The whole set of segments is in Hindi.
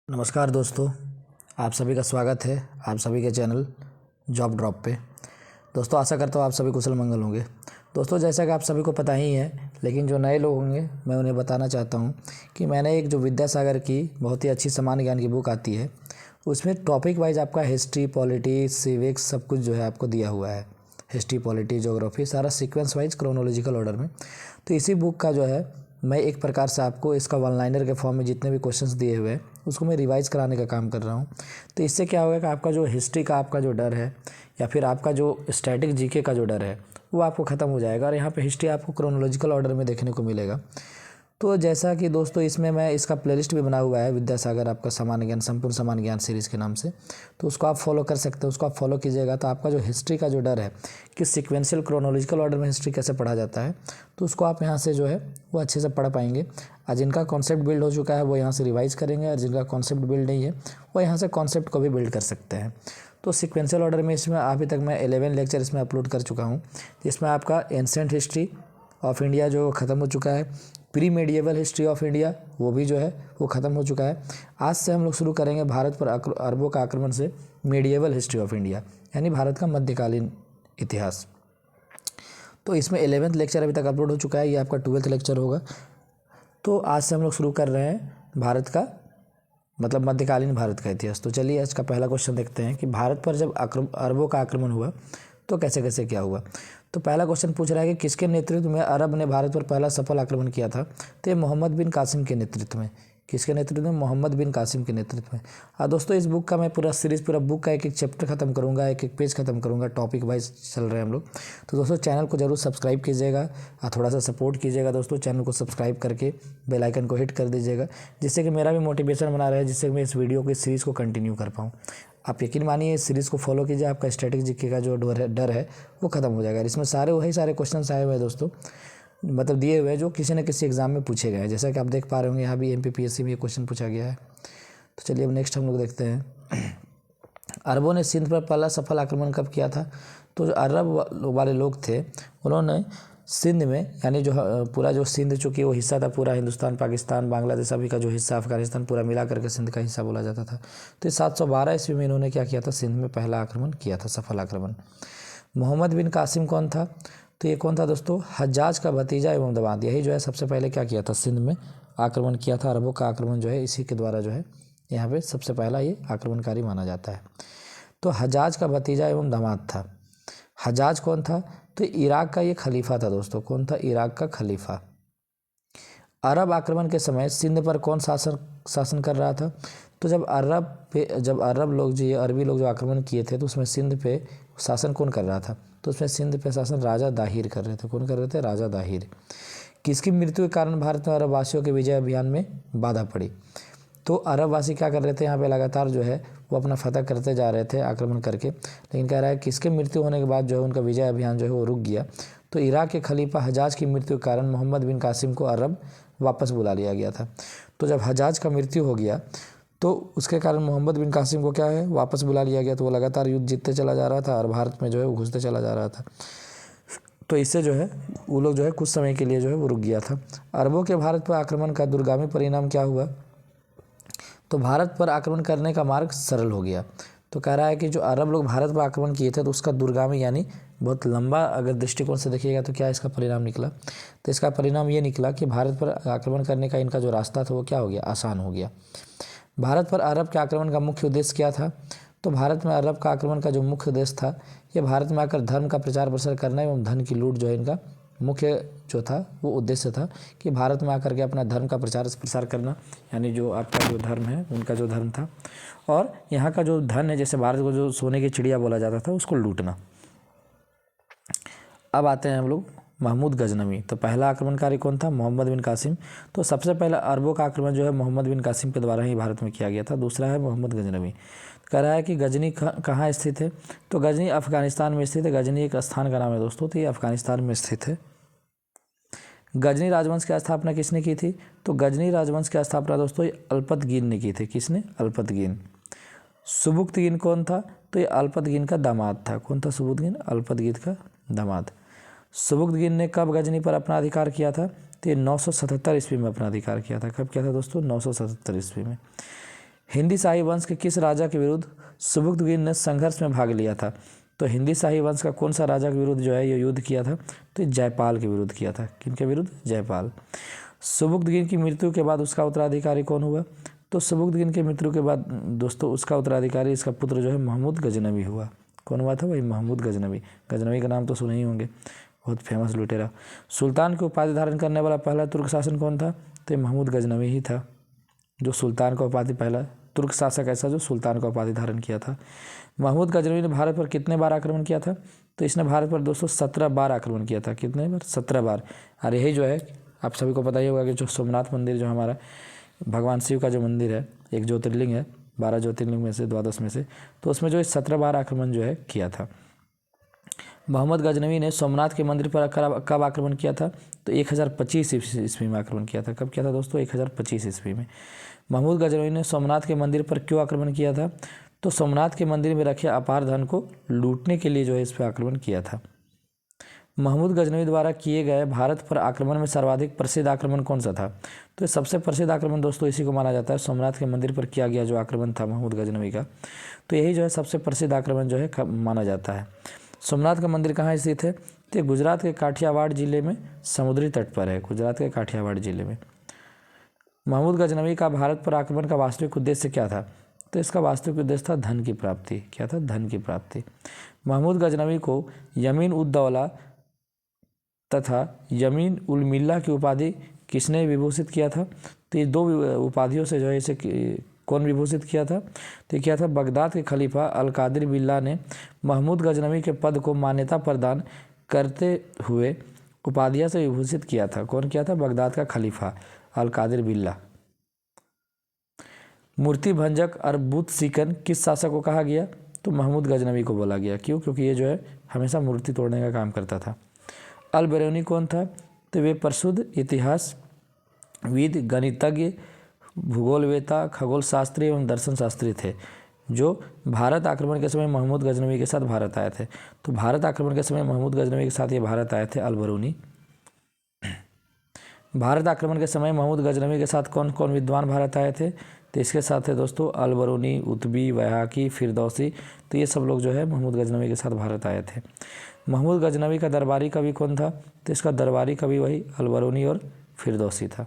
नमस्कार दोस्तों, आप सभी का स्वागत है आप सभी के चैनल जॉब ड्रॉप पे। दोस्तों आशा करता हूँ आप सभी कुशल मंगल होंगे। दोस्तों जैसा कि आप सभी को पता ही है, लेकिन जो नए लोग होंगे मैं उन्हें बताना चाहता हूँ कि मैंने एक जो विद्यासागर की बहुत ही अच्छी सामान्य ज्ञान की बुक आती है, उसमें टॉपिक वाइज आपका हिस्ट्री, पॉलिटी, सिविक्स सब कुछ जो है आपको दिया हुआ है। हिस्ट्री, पॉलिटी, ज्योग्राफी सारा सीक्वेंस वाइज क्रोनोलॉजिकल ऑर्डर में। तो इसी बुक का जो है मैं एक प्रकार से आपको इसका वन लाइनर के फॉर्म में जितने भी क्वेश्चंस दिए हुए हैं उसको मैं रिवाइज कराने का काम कर रहा हूँ। तो इससे क्या होगा कि आपका जो हिस्ट्री का आपका जो डर है या फिर आपका जो स्टैटिक जीके का जो डर है वो आपको ख़त्म हो जाएगा और यहाँ पे हिस्ट्री आपको क्रोनोलॉजिकल ऑर्डर में देखने को मिलेगा। तो जैसा कि दोस्तों इसमें मैं इसका प्लेलिस्ट भी बना हुआ है, विद्यासागर आपका सामान्य ज्ञान, संपूर्ण सामान्य ज्ञान सीरीज़ के नाम से। तो उसको आप फॉलो कर सकते हो, उसको आप फॉलो कीजिएगा तो आपका जो हिस्ट्री का जो डर है कि सिक्वेंशियल क्रोनोलॉजिकल ऑर्डर में हिस्ट्री कैसे पढ़ा जाता है, तो उसको आप यहाँ से जो है वो अच्छे से पढ़ पाएंगे। और जिनका कॉन्सेप्ट बिल्ड हो चुका है वो यहाँ से रिवाइज करेंगे, और जिनका कॉन्सेप्ट बिल्ड नहीं है वो यहाँ से कॉन्सेप्ट को भी बिल्ड कर सकते हैं। तो सिक्वेंशियल ऑर्डर में इसमें अभी तक मैं 11 लेक्चर इसमें अपलोड कर चुका हूँ, जिसमें आपका एंसेंट हिस्ट्री ऑफ इंडिया जो ख़त्म हो चुका है, pre medieval history of India वो भी जो है वो ख़त्म हो चुका है। आज से हम लोग शुरू करेंगे भारत पर अरबों का आक्रमण से मेडिएवल हिस्ट्री ऑफ इंडिया, यानी भारत का मध्यकालीन इतिहास। तो इसमें 11th लेक्चर अभी तक अपलोड हो चुका है, ये आपका 12th लेक्चर होगा। तो आज से हम लोग शुरू कर रहे हैं भारत का मतलब मध्यकालीन भारत का इतिहास। तो चलिए आज का पहला क्वेश्चन देखते हैं कि भारत पर जब अरबों का आक्रमण हुआ तो कैसे कैसे क्या हुआ। तो पहला क्वेश्चन पूछ रहा है कि किसके नेतृत्व में अरब ने भारत पर पहला सफल आक्रमण किया था। तो ये मोहम्मद बिन कासिम के नेतृत्व में। किसके नेतृत्व में? मोहम्मद बिन कासिम के नेतृत्व में। दोस्तों इस बुक का मैं पूरा सीरीज़, पूरा बुक का एक एक चैप्टर खत्म करूँगा, एक एक पेज खत्म करूँगा, टॉपिक वाइज चल रहे हैं हम लोग। तो दोस्तों चैनल को जरूर सब्सक्राइब कीजिएगा और थोड़ा सा सपोर्ट कीजिएगा। दोस्तों चैनल को सब्सक्राइब करके बेल आइकन को हिट कर दीजिएगा, जिससे कि मेरा भी मोटिवेशन बना रहे, जिससे मैं इस वीडियो की सीरीज़ को कंटिन्यू कर पाऊँ। आप यकीन मानिए इस सीरीज़ को फॉलो कीजिए, आपका स्टैटिक जीके का जो डर है वो ख़त्म हो जाएगा। इसमें वही सारे क्वेश्चंस आए हुए हैं दोस्तों, मतलब दिए हुए हैं जो किसी न किसी एग्जाम में पूछे गए हैं। जैसा कि आप देख पा रहे होंगे यहाँ भी एमपीपीएससी में ये क्वेश्चन पूछा गया है। तो चलिए अब नेक्स्ट हम लोग देखते हैं अरबों ने सिंध पर पहला सफल आक्रमण कब किया था। तो जो अरब वाले लोग थे उन्होंने सिंध में, यानी जो पूरा जो सिंध चूँकि वो हिस्सा था, पूरा हिंदुस्तान, पाकिस्तान, बांग्लादेश अभी का जो हिस्सा, अफगानिस्तान पूरा मिला करके सिंध का हिस्सा बोला जाता था। तो 712 ईस्वी में इन्होंने क्या किया था, सिंध में पहला आक्रमण किया था, सफल आक्रमण। मोहम्मद बिन कासिम कौन था? तो ये कौन था दोस्तों? हज्जाज का भतीजा एवं दामाद। यही जो है सबसे पहले क्या किया था, सिंध में आक्रमण किया था। अरबों का आक्रमण जो है इसी के द्वारा जो है यहाँ पे सबसे पहला ये आक्रमणकारी माना जाता है। तो हज्जाज का भतीजा एवं दामाद था। हज्जाज कौन था? तो इराक का ये खलीफा था दोस्तों। कौन था? इराक का खलीफा। अरब आक्रमण के समय सिंध पर कौन शासन कर रहा था? तो जब अरब लोग जो ये अरबी लोग जो आक्रमण किए थे तो उसमें सिंध पे शासन कौन कर रहा था? तो उसमें सिंध पे शासन राजा दाहिर कर रहे थे। कौन कर रहे थे? राजा दाहिर। किसकी मृत्यु के कारण भारत में अरब वासियों के विजय अभियान में बाधा पड़ी? तो अरब वासी क्या कर रहे थे, यहाँ पे लगातार जो है वो अपना फतह करते जा रहे थे आक्रमण करके, लेकिन कह रहा है किसके मृत्यु होने के बाद जो है उनका विजय अभियान जो है वो रुक गया। तो इराक के खलीफा हज्जाज की मृत्यु के कारण मोहम्मद बिन कासिम को अरब वापस बुला लिया गया था। तो जब हज्जाज का मृत्यु हो गया तो उसके कारण मोहम्मद बिन कासिम को क्या है, वापस बुला लिया गया। तो वो लगातार युद्ध जीतते चला जा रहा था और भारत में जो है वो घुसते चला जा रहा था। तो इससे जो है वो लोग जो है कुछ समय के लिए जो है वो रुक गया था। अरबों के भारत पर आक्रमण का दूरगामी परिणाम क्या हुआ? तो भारत पर आक्रमण करने का मार्ग सरल हो गया। तो कह रहा है कि जो अरब लोग भारत पर आक्रमण किए थे तो उसका दूरगामी यानी बहुत लंबा अगर दृष्टिकोण से देखिएगा तो क्या इसका परिणाम निकला? तो इसका परिणाम ये निकला कि भारत पर आक्रमण करने का इनका जो रास्ता था वो क्या हो गया, आसान हो गया। भारत पर अरब के आक्रमण का मुख्य उद्देश्य क्या था? तो भारत में अरब का आक्रमण का जो मुख्य उद्देश्य था ये भारत में आकर धर्म का प्रचार प्रसार करना एवं धन की लूट जो है इनका मुख्य जो था वो उद्देश्य था कि भारत में आकर के अपना धर्म का प्रचार प्रसार करना, यानी जो आपका जो धर्म है उनका जो धर्म था, और यहाँ का जो धन है, जैसे भारत को जो सोने की चिड़िया बोला जाता था, उसको लूटना। अब आते हैं हम लोग महमूद गजनवी। तो पहला आक्रमणकारी कौन था? मोहम्मद बिन कासिम। तो सबसे पहला अरबों का आक्रमण जो है मोहम्मद बिन कासिम के द्वारा ही भारत में किया गया था। दूसरा है मोहम्मद गजनवी। कह रहा है कि गजनी कहाँ स्थित है? तो गजनी अफगानिस्तान में स्थित है। गजनी एक स्थान का नाम है दोस्तों, तो ये अफगानिस्तान में स्थित है। गजनी राजवंश की स्थापना किसने की थी? तो गजनी राजवंश की स्थापना दोस्तों अल्पतगीन ने की थी। किसने? अल्पतगीन। सुबुक्तगीन कौन था? तो ये अल्पतगीन का दामाद था। कौन था? सुबुक्तगीन, अल्पतगीन का दामाद। सुबुक्तगीन ने कब गजनी पर अपना अधिकार किया था? तो ये 977 ईस्वी में अपना अधिकार किया था। कब किया था दोस्तों? 977 ईस्वी में। हिंदी शाही वंश के किस राजा के विरुद्ध सुबुक्तगिन ने संघर्ष में भाग लिया था? तो हिंदी शाही वंश का कौन सा राजा के विरुद्ध जो है ये युद्ध किया था? तो ये जयपाल के विरुद्ध किया था। किनके विरुद्ध? जयपाल। सुबुक्तगिन की मृत्यु के बाद उसका उत्तराधिकारी कौन हुआ? तो सुबुक्तगिन की मृत्यु के बाद दोस्तों उसका उत्तराधिकारी इसका पुत्र जो है महमूद गजनवी हुआ। कौन हुआ था भाई? महमूद गजनवी। गजनवी का नाम तो सुने ही होंगे, बहुत फेमस लुटेरा। सुल्तान की उपाधि धारण करने वाला पहला तुर्क शासन कौन था? तो महमूद गजनवी ही था जो सुल्तान का उपाधि, पहला तुर्क शासक ऐसा जो सुल्तान का उपाधि धारण किया था। महमूद गजनवी ने भारत पर कितने बार आक्रमण किया था? तो इसने भारत पर दोस्तों 17 बार आक्रमण किया था। कितने बार? 17 बार। और यही जो है आप सभी को पता ही होगा कि जो सोमनाथ मंदिर जो हमारा भगवान शिव का जो मंदिर है, एक ज्योतिर्लिंग है, 12 ज्योतिर्लिंग में से 12 में से, तो उसमें जो 17 बार आक्रमण जो है किया था। मोहम्मद गजनवी ने सोमनाथ के मंदिर पर कब आक्रमण किया था? तो 1025 ईस्वी में आक्रमण किया था। कब किया था दोस्तों? 1025 ईस्वी में। महमूद गजनवी ने सोमनाथ के मंदिर पर क्यों आक्रमण किया था? तो सोमनाथ के मंदिर में रखे अपार धन को लूटने के लिए जो है इस पर आक्रमण किया था। महमूद गजनवी द्वारा किए गए भारत पर आक्रमण में सर्वाधिक प्रसिद्ध आक्रमण कौन सा था? तो सबसे प्रसिद्ध आक्रमण दोस्तों इसी को माना जाता है, सोमनाथ के मंदिर पर किया गया जो आक्रमण था महमूद गजनवी का, तो यही जो है सबसे प्रसिद्ध आक्रमण जो है माना जाता है। सोमनाथ का मंदिर कहाँ स्थित है? तो गुजरात के काठियावाड़ जिले में समुद्री तट पर है, गुजरात के काठियावाड़ जिले में। महमूद गजनवी का भारत पर आक्रमण का वास्तविक उद्देश्य क्या था? तो इसका वास्तविक उद्देश्य था धन की प्राप्ति। क्या था? धन की प्राप्ति। महमूद गजनवी को यमीन उद दौला तथा यमीन उल मिल्ला की उपाधि किसने विभूषित किया था? तो ये 2 उपाधियों से जो है इसे कौन विभूषित किया था? तो क्या था? बगदाद के खलीफा अल कादिर बिल्ला ने महमूद गजनवी के पद को मान्यता प्रदान करते हुए उपाधियां से विभूषित किया था। कौन किया था? बगदाद का खलीफा अल कादिर बिल्ला। मूर्ति भंजक और बुत सिकन किस शासक को कहा गया? तो महमूद गजनवी को बोला गया। क्यों? क्योंकि ये जो है हमेशा मूर्ति तोड़ने का काम करता था। अल बेरूनी कौन था? तो वे प्रसिद्ध इतिहासविद, गणितज्ञ, भूगोलवेता, खगोल शास्त्री एवं दर्शन शास्त्री थे जो भारत आक्रमण के समय महमूद गजनवी के साथ भारत आए थे। तो भारत आक्रमण के समय महमूद गजनवी के साथ ये भारत आए थे अल बेरूनी। भारत आक्रमण के समय महमूद गजनवी के साथ कौन कौन विद्वान भारत आए थे? तो इसके साथ है दोस्तों अल बेरूनी, उतबी, वैहाकी, फिरदौसी, तो ये सब लोग जो है महमूद गजनवी के साथ भारत आए थे। महमूद गजनवी का दरबारी कवि कौन था? तो इसका दरबारी कवि वही अल बेरूनी और फिरदौसी था।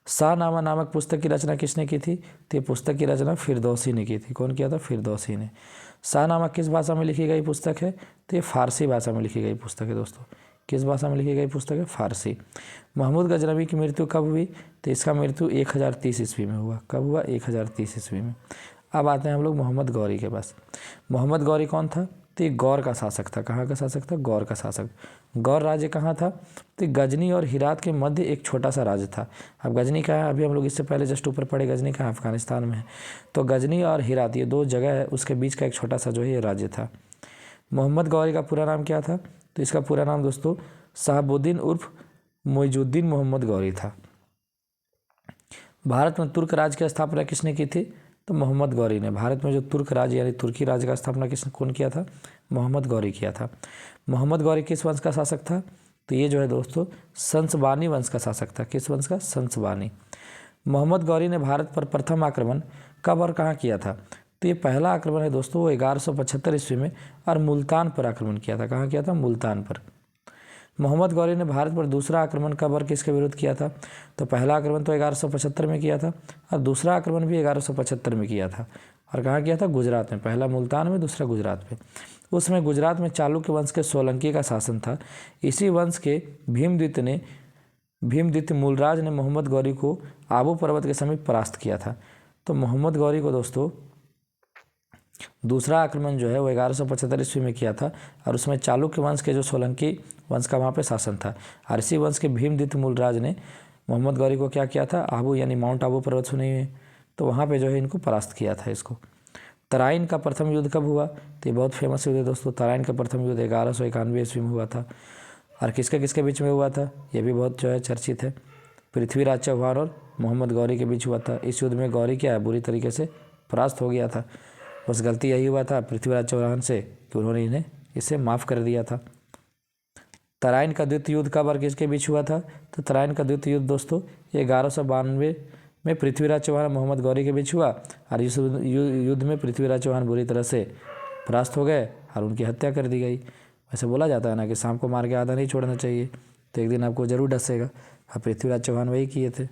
शाहनामा नामक पुस्तक की रचना किसने की थी? तो ये पुस्तक की रचना फिरदौसी ने की थी। कौन किया था? फिरदौसी ने। शाहनामा किस भाषा में लिखी गई पुस्तक है? तो ये फारसी भाषा में लिखी गई पुस्तक है दोस्तों। किस भाषा में लिखी गई पुस्तक है? फारसी। महमूद गजनवी की मृत्यु कब हुई? तो इसका मृत्यु 1030 ईस्वी में हुआ। कब हुआ? 1030 ईस्वी में। अब आते हैं हम लोग मोहम्मद गौरी के पास। मोहम्मद गौरी कौन था? तो ये गौर का शासक था। कहाँ का शासक था? गौर का शासक। गौर राज्य कहाँ था? तो गजनी और हिरात के मध्य एक छोटा सा राज्य था। अब गजनी कहाँ है? अभी हम लोग इससे पहले जस्ट ऊपर पढ़े, गजनी कहाँ? अफगानिस्तान में है। तो गजनी और हिरात ये 2 जगह है, उसके बीच का एक छोटा सा जो है ये राज्य था। मोहम्मद गौरी का पूरा नाम क्या था? तो इसका पूरा नाम दोस्तों शहाबुद्दीन उर्फ मोइजुद्दीन मोहम्मद गौरी था। भारत में तुर्क राज की स्थापना किसने की थी? तो मोहम्मद गौरी ने। भारत में जो तुर्क राज यानी तुर्की राज्य का स्थापना किसने कौन किया था? मोहम्मद गौरी किया था। मोहम्मद गौरी किस वंश का शासक था? तो ये जो है दोस्तों संसबानी वंश का शासक था। किस वंश का? संसबानी। मोहम्मद गौरी ने भारत पर प्रथम आक्रमण कब और कहाँ किया था? तो ये पहला आक्रमण है दोस्तों वो 1175 ईस्वी में और मुल्तान पर आक्रमण किया था। कहाँ किया था? मुल्तान पर। मोहम्मद गौरी ने भारत पर दूसरा आक्रमण कब और किसके विरुद्ध किया था? तो पहला आक्रमण तो 1175 में किया था और दूसरा आक्रमण भी 1175 में किया था। और कहाँ किया था? गुजरात में। पहला मुल्तान में, दूसरा गुजरात में। उस समय गुजरात में चालुक्य वंश के सोलंकी का शासन था। इसी वंश के भीमद्वितीय मूलराज ने मोहम्मद गौरी को आबू पर्वत के समीप परास्त किया था। तो मोहम्मद गौरी को दोस्तों दूसरा आक्रमण जो है वो 1175 ईस्वी में किया था और उसमें चालुक्य वंश के जो सोलंकी वंश का वहाँ पे शासन था। और इसी वंश के भीमद्वितीय मूलराज ने मोहम्मद गौरी को क्या किया था? आबू यानी माउंट आबू पर्वत सुने हुए, तो वहाँ पे जो है इनको परास्त किया था इसको। तराइन का प्रथम युद्ध कब हुआ? तो ये बहुत फेमस युद्ध है दोस्तों। तराइन का प्रथम युद्ध 1191 ईस्वी में हुआ था। और किसके किसके बीच में हुआ था? ये भी बहुत जो है चर्चित है। पृथ्वीराज चौहान और मोहम्मद गौरी के बीच हुआ था। इस युद्ध में गौरी क्या है बुरी तरीके से परास्त हो गया था। बस गलती यही हुआ था पृथ्वीराज चौहान से कि उन्होंने इन्हें इसे माफ़ कर दिया था। तराइन का द्वितीय युद्ध कब और किसके बीच हुआ था? तो तराइन का द्वितीय युद्ध दोस्तों 1192 में पृथ्वीराज चौहान और मोहम्मद गौरी के बीच हुआ, और इस युद्ध में पृथ्वीराज चौहान बुरी तरह से परास्त हो गए और उनकी हत्या कर दी गई। वैसे बोला जाता है ना कि सांप को मार के आधा नहीं छोड़ना चाहिए, तो एक दिन आपको जरूर डसेगा। अब पृथ्वीराज चौहान वही किए थे।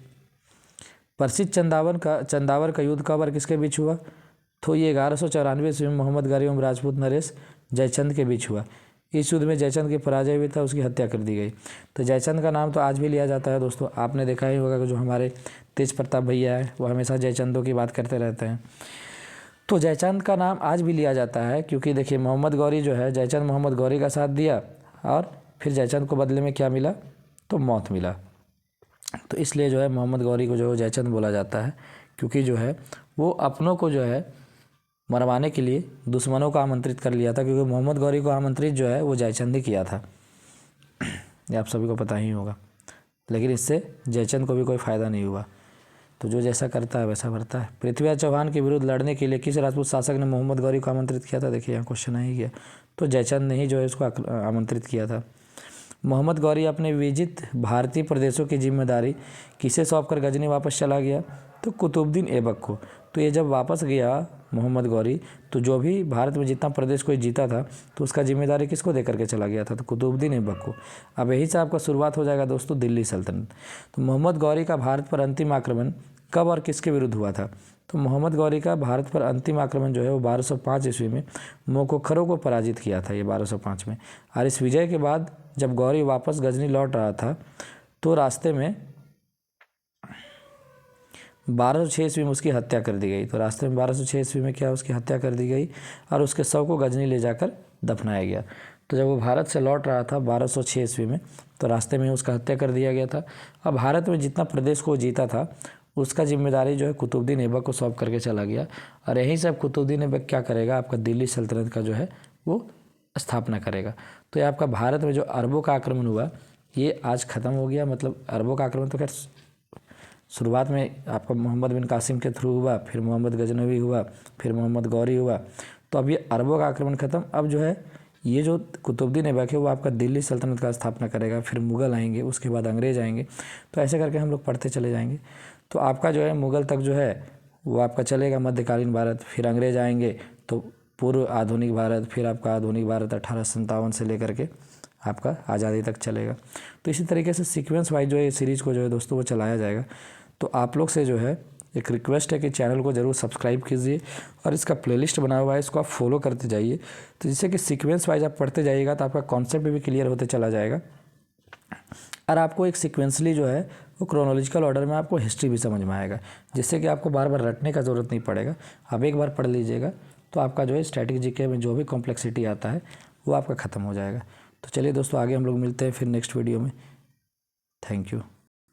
प्रसिद्ध चंदावर का युद्ध कब और किसके बीच हुआ? तो ये 1194 ईस्वी में मोहम्मद गौरी एवं राजपूत नरेश जयचंद के बीच हुआ। इस युद्ध में जयचंद की पराजय हुई था, उसकी हत्या कर दी गई। तो जयचंद का नाम तो आज भी लिया जाता है दोस्तों। आपने देखा ही होगा कि जो हमारे तेज प्रताप भैया है वो हमेशा जयचंदों की बात करते रहते हैं। तो जयचंद का नाम आज भी लिया जाता है, क्योंकि देखिए मोहम्मद गौरी जो है, जयचंद मोहम्मद गौरी का साथ दिया और फिर जयचंद को बदले में क्या मिला? तो मौत मिला। तो इसलिए जो है मोहम्मद गौरी को जो जयचंद बोला जाता है, क्योंकि जो है वो अपनों को जो है मरवाने के लिए दुश्मनों को आमंत्रित कर लिया था, क्योंकि मोहम्मद गौरी को आमंत्रित जो है वो जयचंद ही किया था। ये आप सभी को पता ही होगा। लेकिन इससे जयचंद को भी कोई फ़ायदा नहीं हुआ। तो जो जैसा करता है वैसा भरता है। पृथ्वीराज चौहान के विरुद्ध लड़ने के लिए किस राजपूत शासक ने मोहम्मद गौरी को आमंत्रित किया था? देखिए यहाँ क्वेश्चन आ ही गया। तो जयचंद ने ही जो है उसको आमंत्रित किया था। मोहम्मद गौरी अपने विजित भारतीय प्रदेशों की जिम्मेदारी किसे सौंपकर गजनी वापस चला गया? तो कुतुबुद्दीन ऐबक को। तो ये जब वापस गया मोहम्मद गौरी, तो जो भी भारत में जितना प्रदेश कोई जीता था तो उसका जिम्मेदारी किसको दे करके चला गया था? तो कुतुबुद्दीन ऐबक को। अब यही से आपका शुरुआत हो जाएगा दोस्तों दिल्ली सल्तनत। तो मोहम्मद गौरी का भारत पर अंतिम आक्रमण कब और किसके विरुद्ध हुआ था? तो मोहम्मद गौरी का भारत पर अंतिम आक्रमण जो है वो 1205 ईस्वी में मोकोखरों को पराजित किया था, ये 1205 में। और इस विजय के बाद जब गौरी वापस गजनी लौट रहा था तो रास्ते में 1206 ईस्वी में उसकी हत्या कर दी गई। तो रास्ते में 1206 ईस्वी में क्या उसकी हत्या कर दी गई और उसके शव को गजनी ले जाकर दफनाया गया। तो जब वो भारत से लौट रहा था 1206 ईस्वी में, तो रास्ते में उसका हत्या कर दिया गया था। अब भारत में जितना प्रदेश को जीता था उसका जिम्मेदारी जो है कुतुबुद्दीन ऐबक को सौंप करके चला गया। और यहीं से अब कुतुबुद्दीन ऐबक क्या करेगा? आपका दिल्ली सल्तनत का जो है वो स्थापना करेगा। तो ये आपका भारत में जो अरबों का आक्रमण हुआ ये आज ख़त्म हो गया। मतलब अरबों का आक्रमण तो खैर शुरुआत में आपका मोहम्मद बिन कासिम के थ्रू हुआ, फिर मोहम्मद गजनवी हुआ, फिर मोहम्मद गौरी हुआ। तो अब ये अरबों का आक्रमण ख़त्म। अब जो है ये जो कुतुबुद्दीन ऐबक है वो आपका दिल्ली सल्तनत का स्थापना करेगा। फिर मुग़ल आएंगे, उसके बाद अंग्रेज़ आएंगे। तो ऐसे करके हम लोग पढ़ते चले जाएंगे। तो आपका जो है मुग़ल तक जो है वो आपका चलेगा मध्यकालीन भारत, फिर अंग्रेज़ आएंगे तो पूर्व आधुनिक भारत, फिर आपका आधुनिक भारत 1857 से लेकर के आपका आज़ादी तक चलेगा। तो इसी तरीके से सीक्वेंस वाइज जो है सीरीज़ को जो है दोस्तों वो चलाया जाएगा। तो आप लोग से जो है एक रिक्वेस्ट है कि चैनल को ज़रूर सब्सक्राइब कीजिए और इसका प्लेलिस्ट बना हुआ है, इसको आप फॉलो करते जाइए। तो जिससे कि सीक्वेंस वाइज आप पढ़ते जाइएगा तो आपका कॉन्सेप्ट भी क्लियर होते चला जाएगा और आपको एक सीक्वेंसली जो है वो क्रोनोलॉजिकल ऑर्डर में आपको हिस्ट्री भी समझ में आएगा, जिससे कि आपको बार बार रटने का ज़रूरत नहीं पड़ेगा। आप एक बार पढ़ लीजिएगा तो आपका जो है स्टैटिक जीके में जो भी कॉम्प्लेक्सिटी आता है वो आपका ख़त्म हो जाएगा। तो चलिए दोस्तों आगे हम लोग मिलते हैं फिर नेक्स्ट वीडियो में। Thank you.